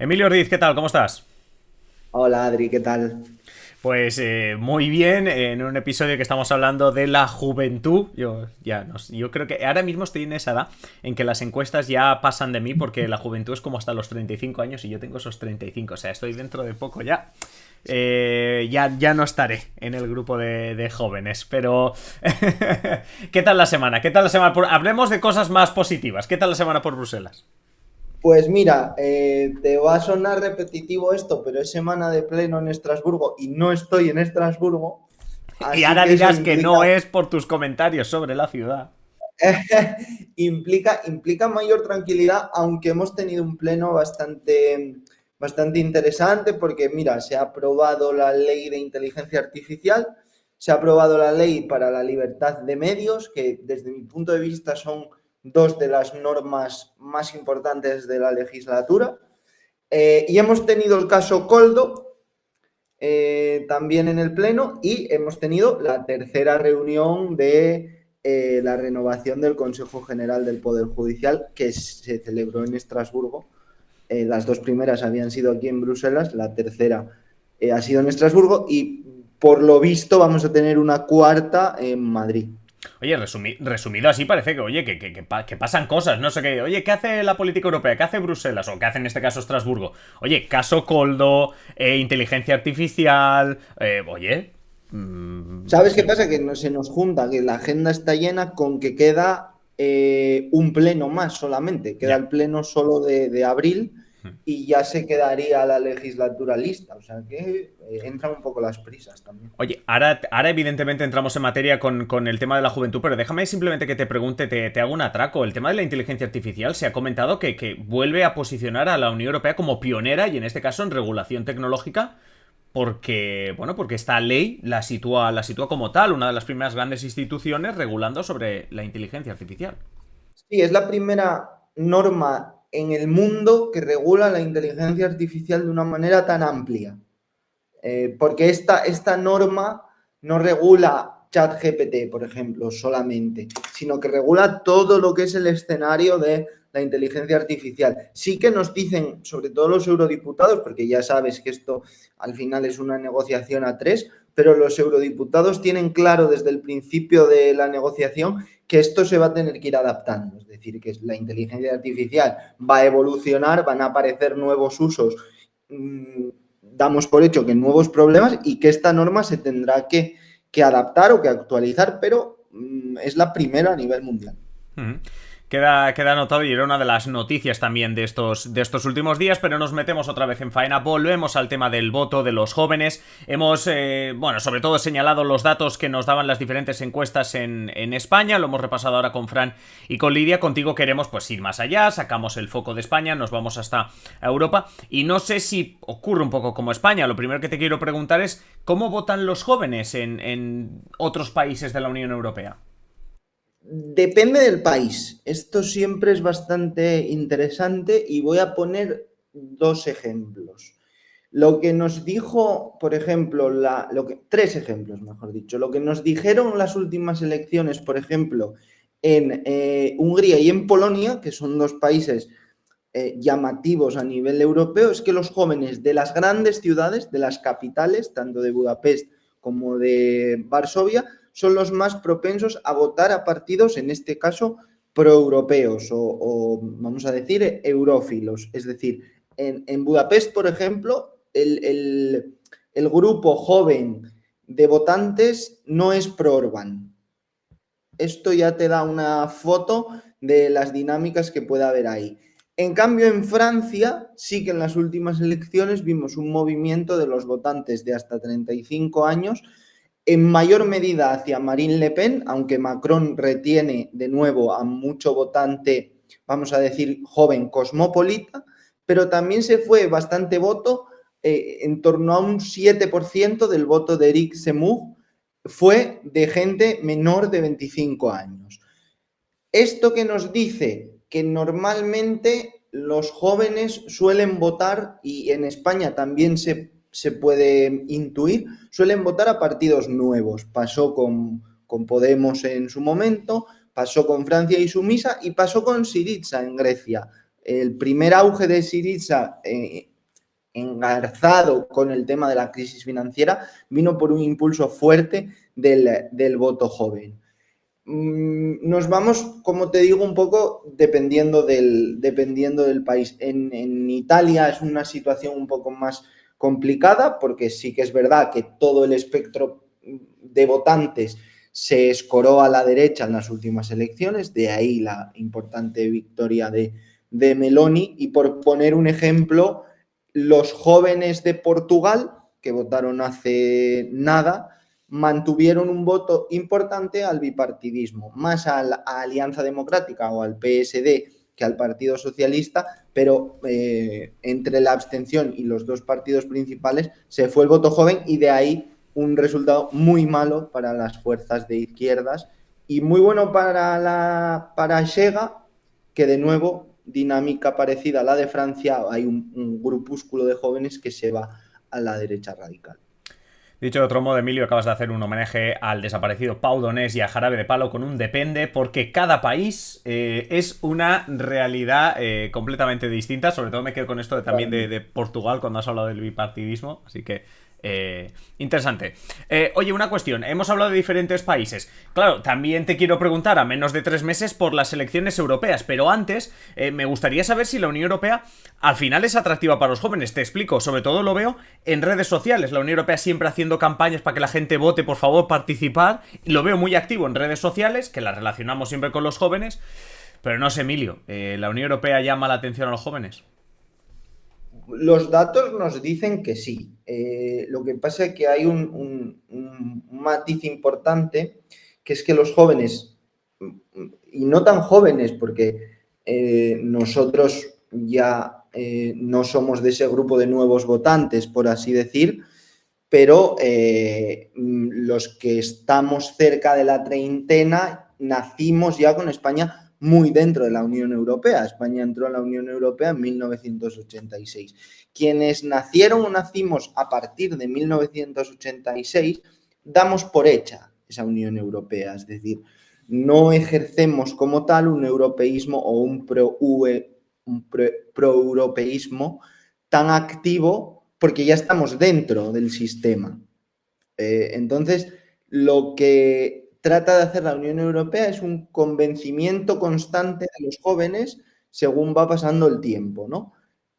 Emilio Ordiz, ¿qué tal? ¿Cómo estás? Hola Adri, ¿qué tal? Pues muy bien, en un episodio que estamos hablando de la juventud. Yo creo que ahora mismo estoy en esa edad en que las encuestas ya pasan de mí porque la juventud es como hasta los 35 años y yo tengo esos 35. O sea, estoy dentro de poco ya. Ya no estaré en el grupo de jóvenes, pero ¿qué tal la semana? ¿Qué tal la semana? Hablemos de cosas más positivas. ¿Qué tal la semana por Bruselas? Pues mira, te va a sonar repetitivo esto, pero es semana de pleno en Estrasburgo y no estoy en Estrasburgo, Y así ahora que eso dirás que implica, no es por tus comentarios sobre la ciudad. implica mayor tranquilidad, aunque hemos tenido un pleno bastante interesante, porque mira, se ha aprobado la ley de inteligencia artificial, se ha aprobado la ley para la libertad de medios, que desde mi punto de vista son dos de las normas más importantes de la legislatura. Y hemos tenido el caso Coldo también en el Pleno y hemos tenido la tercera reunión de la renovación del Consejo General del Poder Judicial que se celebró en Estrasburgo. Las dos primeras habían sido aquí en Bruselas, la tercera ha sido en Estrasburgo y por lo visto vamos a tener una cuarta en Madrid. Oye, resumido así parece que, oye, que pasan cosas, no sé qué. Oye, ¿qué hace la política europea? ¿Qué hace Bruselas? ¿O qué hace en este caso Estrasburgo? Oye, caso Coldo, inteligencia artificial. Oye. ¿Sabes qué Sí. pasa? Que no, se nos junta, que la agenda está llena con que queda un pleno más solamente. Queda Ya. el pleno solo de abril y ya se quedaría la legislatura lista. O sea que entran un poco las prisas también. Oye, ahora evidentemente entramos en materia con el tema de la juventud, pero déjame simplemente que te pregunte, te hago un atraco. El tema de la inteligencia artificial se ha comentado que vuelve a posicionar a la Unión Europea como pionera y en este caso en regulación tecnológica porque, bueno, porque esta ley la sitúa como tal, una de las primeras grandes instituciones regulando sobre la inteligencia artificial. Sí, es la primera norma en el mundo que regula la inteligencia artificial de una manera tan amplia. Porque esta norma no regula ChatGPT, por ejemplo, solamente, sino que regula todo lo que es el escenario de la inteligencia artificial. Sí que nos dicen, sobre todo los eurodiputados, porque ya sabes que esto al final es una negociación a tres, pero los eurodiputados tienen claro desde el principio de la negociación que esto se va a tener que ir adaptando. Es decir, que la inteligencia artificial va a evolucionar, van a aparecer nuevos usos damos por hecho que nuevos problemas y que esta norma se tendrá que adaptar o que actualizar, pero es la primera a nivel mundial. Uh-huh. Queda anotado y era una de las noticias también de estos últimos días, pero nos metemos otra vez en faena. Volvemos al tema del voto de los jóvenes. Hemos, bueno, sobre todo señalado los datos que nos daban las diferentes encuestas en España. Lo hemos repasado ahora con Fran y con Lidia. Contigo queremos pues ir más allá, sacamos el foco de España, nos vamos hasta Europa. Y no sé si ocurre un poco como España. Lo primero que te quiero preguntar es cómo votan los jóvenes en otros países de la Unión Europea. Depende del país. Esto siempre es bastante interesante y voy a poner dos ejemplos. Lo que nos dijo, por ejemplo, tres ejemplos, mejor dicho. Lo que nos dijeron las últimas elecciones, por ejemplo, en Hungría y en Polonia, que son dos países llamativos a nivel europeo, es que los jóvenes de las grandes ciudades, de las capitales, tanto de Budapest como de Varsovia, son los más propensos a votar a partidos, en este caso, proeuropeos o vamos a decir, eurófilos. Es decir, en Budapest, por ejemplo, el grupo joven de votantes no es pro-Orbán. Esto ya te da una foto de las dinámicas que puede haber ahí. En cambio, en Francia, sí que en las últimas elecciones vimos un movimiento de los votantes de hasta 35 años, en mayor medida hacia Marine Le Pen, aunque Macron retiene de nuevo a mucho votante, vamos a decir, joven cosmopolita, pero también se fue bastante voto, en torno a un 7% del voto de Eric Zemmour fue de gente menor de 25 años. Esto que nos dice que normalmente los jóvenes suelen votar, y en España también se puede intuir, suelen votar a partidos nuevos. Pasó con Podemos en su momento, pasó con Francia y Sumisa y pasó con Syriza en Grecia. El primer auge de Syriza engarzado con el tema de la crisis financiera, vino por un impulso fuerte del voto joven. Nos vamos, como te digo, un poco dependiendo del país. En Italia es una situación un poco más complicada porque sí que es verdad que todo el espectro de votantes se escoró a la derecha en las últimas elecciones, de ahí la importante victoria de Meloni. Y por poner un ejemplo, los jóvenes de Portugal, que votaron hace nada, mantuvieron un voto importante al bipartidismo, más a Alianza Democrática o al PSD que al Partido Socialista, pero entre la abstención y los dos partidos principales se fue el voto joven, y de ahí un resultado muy malo para las fuerzas de izquierdas y muy bueno para Chega, que de nuevo, dinámica parecida a la de Francia, hay un grupúsculo de jóvenes que se va a la derecha radical. Dicho de otro modo, Emilio, acabas de hacer un homenaje al desaparecido Pau Donés y a Jarabe de Palo con un depende, porque cada país es una realidad completamente distinta. Sobre todo me quedo con esto también de Portugal cuando has hablado del bipartidismo, así que interesante. Oye, una cuestión, hemos hablado de diferentes países. Claro, también te quiero preguntar, a menos de 3 meses, por las elecciones europeas, pero antes me gustaría saber si la Unión Europea al final es atractiva para los jóvenes. Te explico, sobre todo lo veo en redes sociales. La Unión Europea siempre haciendo campañas para que la gente vote, por favor, participar. Lo veo muy activo en redes sociales, que la relacionamos siempre con los jóvenes. Pero no sé, Emilio, ¿la Unión Europea llama la atención a los jóvenes? Los datos nos dicen que sí. Lo que pasa es que hay un matiz importante, que es que los jóvenes, y no tan jóvenes, porque nosotros ya no somos de ese grupo de nuevos votantes, por así decir, pero los que estamos cerca de la treintena nacimos ya con España muy dentro de la Unión Europea. España entró en la Unión Europea en 1986. Quienes nacieron o nacimos a partir de 1986 damos por hecha esa Unión Europea, es decir, no ejercemos como tal un europeísmo o un pro-europeísmo tan activo porque ya estamos dentro del sistema. Entonces, lo que trata de hacer la Unión Europea es un convencimiento constante de los jóvenes según va pasando el tiempo, ¿no?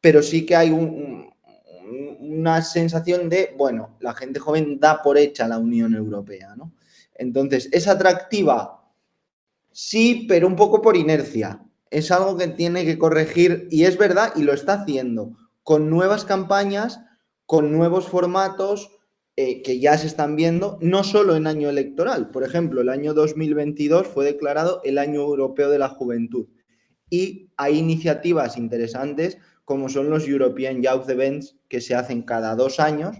Pero sí que hay una sensación de, bueno, la gente joven da por hecha la Unión Europea, ¿no? Entonces, ¿es atractiva? Sí, pero un poco por inercia. Es algo que tiene que corregir, y es verdad, y lo está haciendo, con nuevas campañas, con nuevos formatos que ya se están viendo, no solo en año electoral. Por ejemplo, el año 2022 fue declarado el Año Europeo de la Juventud, y hay iniciativas interesantes como son los European Youth Events, que se hacen cada 2 años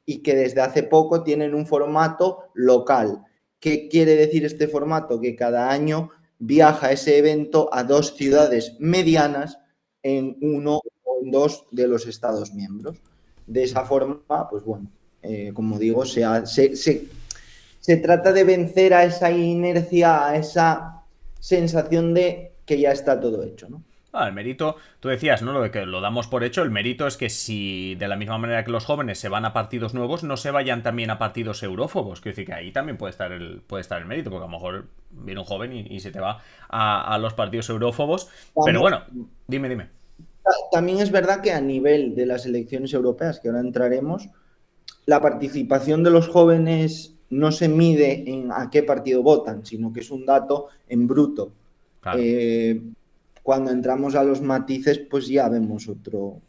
y que desde hace poco tienen un formato local. ¿Qué quiere decir este formato? Que cada año viaja ese evento a 2 ciudades medianas en uno o en 2 de los Estados miembros. De esa forma, pues bueno, como digo, se trata de vencer a esa inercia, a esa sensación de que ya está todo hecho, ¿no? El mérito, tú decías, ¿no? Lo de que lo damos por hecho, el mérito es que si de la misma manera que los jóvenes se van a partidos nuevos, no se vayan también a partidos eurófobos. Quiero decir que ahí también puede estar el mérito, porque a lo mejor viene un joven y se te va a los partidos eurófobos. Pero bueno, dime. También es verdad que a nivel de las elecciones europeas, que ahora entraremos, la participación de los jóvenes no se mide en a qué partido votan, sino que es un dato en bruto. Claro. Cuando entramos a los matices, pues ya vemos otro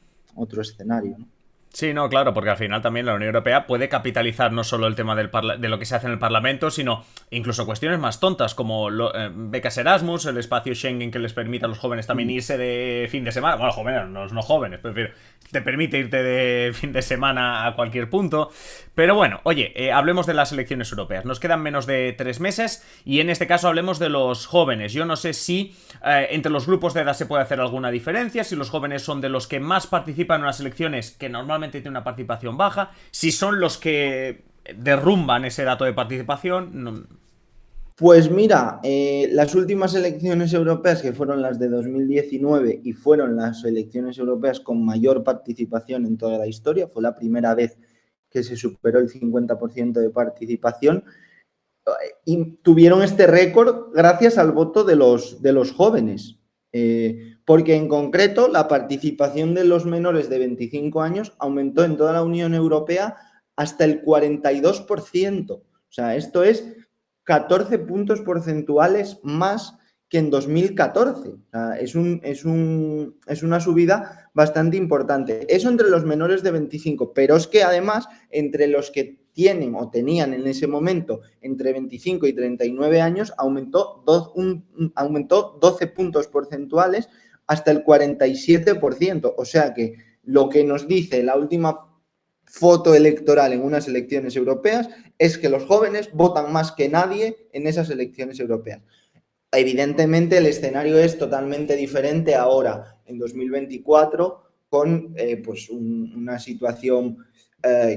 escenario, ¿no? Sí, no, claro, porque al final también la Unión Europea puede capitalizar no solo el tema de lo que se hace en el Parlamento, sino incluso cuestiones más tontas como becas Erasmus, el espacio Schengen que les permite a los jóvenes también irse de fin de semana. Bueno, jóvenes, no jóvenes, prefiero, te permite irte de fin de semana a cualquier punto. Pero bueno, oye, hablemos de las elecciones europeas. Nos quedan menos de 3 meses y en este caso hablemos de los jóvenes. Yo no sé si entre los grupos de edad se puede hacer alguna diferencia, si los jóvenes son de los que más participan en las elecciones, que normalmente tiene una participación baja, si son los que derrumban ese dato de participación. No. Pues mira, las últimas elecciones europeas, que fueron las de 2019 y fueron las elecciones europeas con mayor participación en toda la historia, fue la primera vez que se superó el 50% de participación, y tuvieron este récord gracias al voto de los jóvenes, porque en concreto la participación de los menores de 25 años aumentó en toda la Unión Europea hasta el 42%. O sea, esto es 14 puntos porcentuales más que en 2014. O sea, es una subida bastante importante. Eso entre los menores de 25, pero es que además entre los que tienen o tenían en ese momento entre 25 y 39 años aumentó 12 puntos porcentuales hasta el 47%. O sea que lo que nos dice la última foto electoral en unas elecciones europeas es que los jóvenes votan más que nadie en esas elecciones europeas. Evidentemente el escenario es totalmente diferente ahora, en 2024, con pues una situación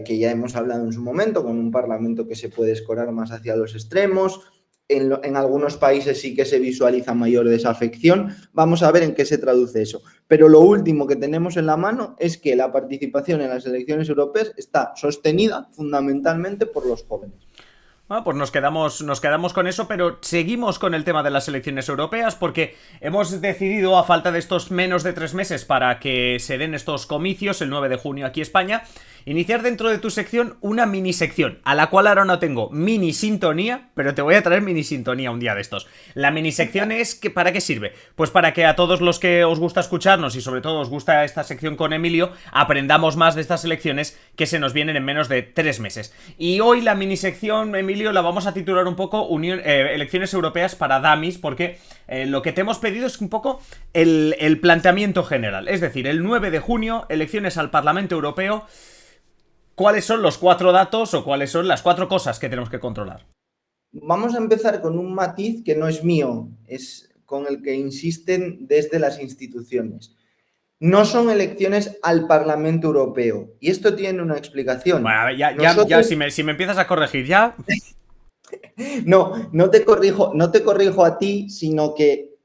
que ya hemos hablado en su momento, con un parlamento que se puede escorar más hacia los extremos. En algunos países sí que se visualiza mayor desafección. Vamos a ver en qué se traduce eso. Pero lo último que tenemos en la mano es que la participación en las elecciones europeas está sostenida fundamentalmente por los jóvenes. Bueno, pues nos quedamos con eso, pero seguimos con el tema de las elecciones europeas porque hemos decidido, a falta de estos menos de 3 meses para que se den estos comicios, el 9 de junio aquí en España, iniciar dentro de tu sección una mini sección, a la cual ahora no tengo mini sintonía, pero te voy a traer mini sintonía un día de estos. La mini sección es, que, ¿para qué sirve? Pues para que a todos los que os gusta escucharnos y sobre todo os gusta esta sección con Emilio, aprendamos más de estas elecciones que se nos vienen en menos de 3 meses. Y hoy la mini sección, Emilio, la vamos a titular un poco elecciones europeas para dummies, porque lo que te hemos pedido es un poco el planteamiento general. Es decir, el 9 de junio, elecciones al Parlamento Europeo. ¿Cuáles son los 4 datos o cuáles son las 4 cosas que tenemos que controlar? Vamos a empezar con un matiz que no es mío, es con el que insisten desde las instituciones. No son elecciones al Parlamento Europeo. Y esto tiene una explicación. Bueno, ya Nosotros, si me empiezas a corregir ya. no te corrijo a ti, sino que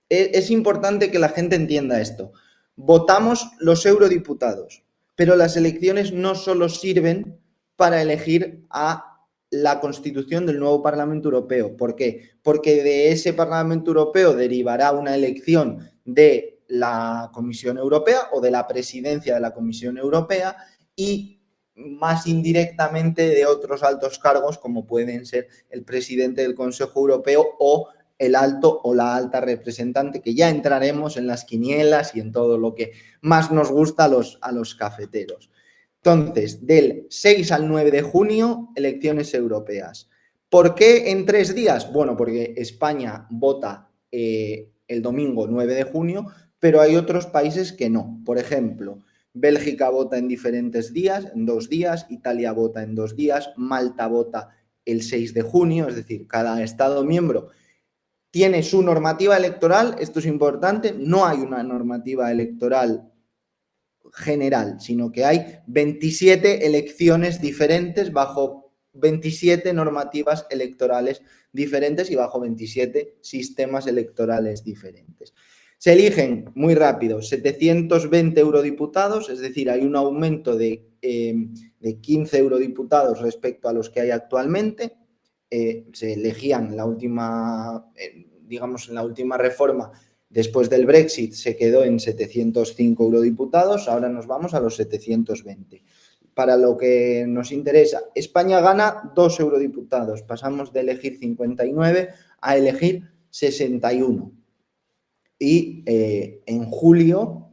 es importante que la gente entienda esto. Votamos los eurodiputados, pero las elecciones no solo sirven para elegir a la constitución del nuevo Parlamento Europeo. ¿Por qué? Porque de ese Parlamento Europeo derivará una elección de la Comisión Europea o de la presidencia de la Comisión Europea y más indirectamente de otros altos cargos como pueden ser el presidente del Consejo Europeo o el alto o la alta representante, que ya entraremos en las quinielas y en todo lo que más nos gusta a los cafeteros. Entonces, del 6 al 9 de junio, elecciones europeas. ¿Por qué en 3 días? Bueno, porque España vota el domingo 9 de junio, pero hay otros países que no. Por ejemplo, Bélgica vota en diferentes días, en 2 días, Italia vota en 2 días, Malta vota el 6 de junio, es decir, cada Estado miembro tiene su normativa electoral. Esto es importante, no hay una normativa electoral general, sino que hay 27 elecciones diferentes bajo 27 normativas electorales diferentes y bajo 27 sistemas electorales diferentes. Se eligen muy rápido 720 eurodiputados, es decir, hay un aumento de 15 eurodiputados respecto a los que hay actualmente. Se elegían en la última, digamos, en la última reforma. Después del Brexit se quedó en 705 eurodiputados, ahora nos vamos a los 720. Para lo que nos interesa, España gana 2 eurodiputados, pasamos de elegir 59 a elegir 61. Y en julio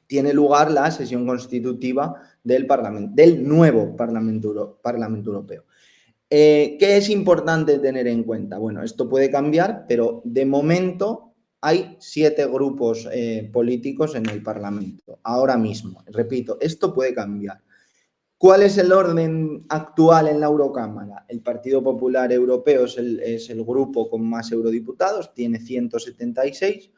tiene lugar la sesión constitutiva del nuevo Parlamento Europeo. ¿Qué es importante tener en cuenta? Bueno, esto puede cambiar, pero de momento hay 7 grupos políticos en el Parlamento, ahora mismo. Repito, esto puede cambiar. ¿Cuál es el orden actual en la Eurocámara? El Partido Popular Europeo es el grupo con más eurodiputados, tiene 176.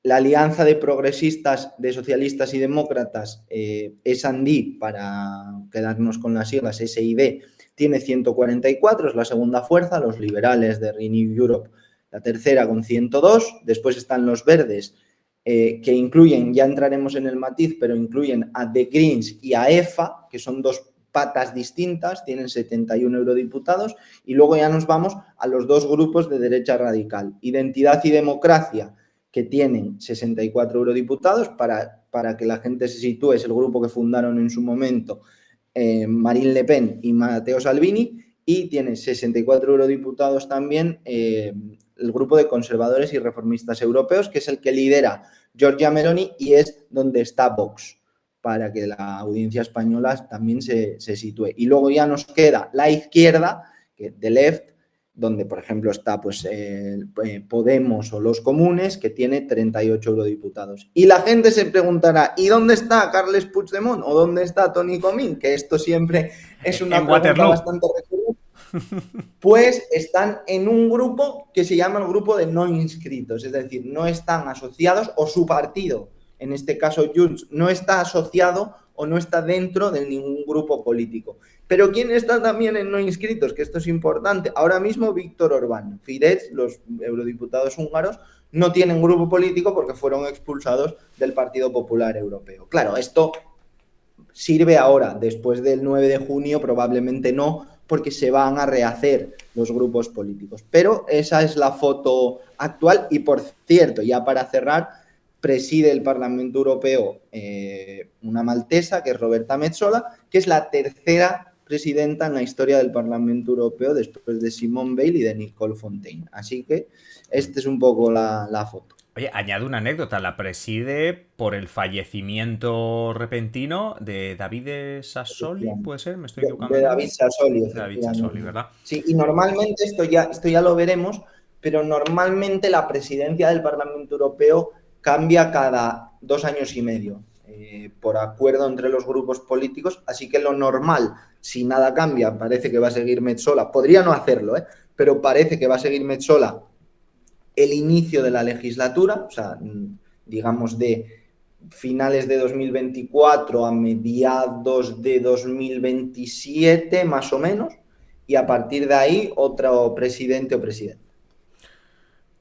La Alianza de Progresistas, de Socialistas y Demócratas, S&D, para quedarnos con las siglas, SID, tiene 144, es la segunda fuerza, los liberales de Renew Europe la tercera con 102, después están los verdes, que incluyen, ya entraremos en el matiz, pero incluyen a The Greens y a EFA, que son dos patas distintas, tienen 71 eurodiputados, y luego ya nos vamos a los dos grupos de derecha radical, Identidad y Democracia, que tienen 64 eurodiputados, para que la gente se sitúe, es el grupo que fundaron en su momento Marine Le Pen y Matteo Salvini, y tiene 64 eurodiputados también el grupo de conservadores y reformistas europeos, que es el que lidera Giorgia Meloni y es donde está Vox, para que la audiencia española también se sitúe. Y luego ya nos queda la izquierda, The Left, donde, por ejemplo, está pues, Podemos o los Comunes, que tiene 38 eurodiputados. Y la gente se preguntará, ¿y dónde está Carles Puigdemont o dónde está Toni Comín? Que esto siempre es una pregunta bastante recurrente. Pues están en un grupo que se llama el grupo de no inscritos, es decir, no están asociados, o su partido, en este caso Junts, no está asociado o no está dentro de ningún grupo político. Pero ¿quién está también en no inscritos? Que esto es importante. Ahora mismo Víctor Orbán, Fidesz, los eurodiputados húngaros, no tienen grupo político porque fueron expulsados del Partido Popular Europeo. Claro, esto sirve ahora, después del 9 de junio probablemente no, porque se van a rehacer los grupos políticos. Pero esa es la foto actual y, por cierto, ya para cerrar, preside el Parlamento Europeo una maltesa, que es Roberta Metsola, que es la tercera presidenta en la historia del Parlamento Europeo después de Simone Veil y de Nicole Fontaine. Así que esta es un poco la foto. Oye, añado una anécdota, la preside por el fallecimiento repentino de David Sassoli, ¿puede ser? ¿Me estoy equivocando? De David Sassoli, David Sassoli, ¿verdad? Sí, y normalmente, esto ya lo veremos, pero normalmente la presidencia del Parlamento Europeo cambia cada 2 años y medio, por acuerdo entre los grupos políticos, así que lo normal, si nada cambia, parece que va a seguir Metsola, podría no hacerlo, pero parece que va a seguir Metsola el inicio de la legislatura, o sea, digamos de finales de 2024 a mediados de 2027, más o menos, y a partir de ahí otro presidente o presidenta.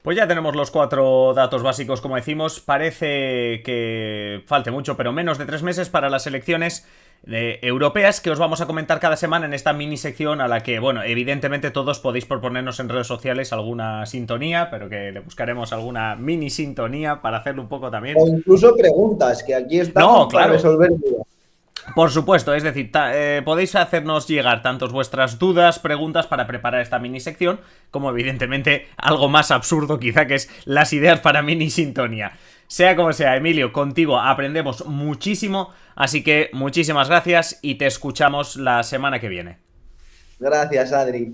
Pues ya tenemos los 4 datos básicos, como decimos. Parece que falte mucho, pero menos de 3 meses para las elecciones europeas, que os vamos a comentar cada semana en esta mini sección, a la que, bueno, evidentemente todos podéis proponernos en redes sociales alguna sintonía, pero que le buscaremos alguna mini sintonía para hacerlo un poco también. O incluso preguntas, que aquí estamos para resolver dudas. Por supuesto, es decir, podéis hacernos llegar tantos vuestras dudas, preguntas para preparar esta mini sección, como evidentemente algo más absurdo quizá, que es las ideas para mini sintonía. Sea como sea, Emilio, contigo aprendemos muchísimo, así que muchísimas gracias y te escuchamos la semana que viene. Gracias, Adri.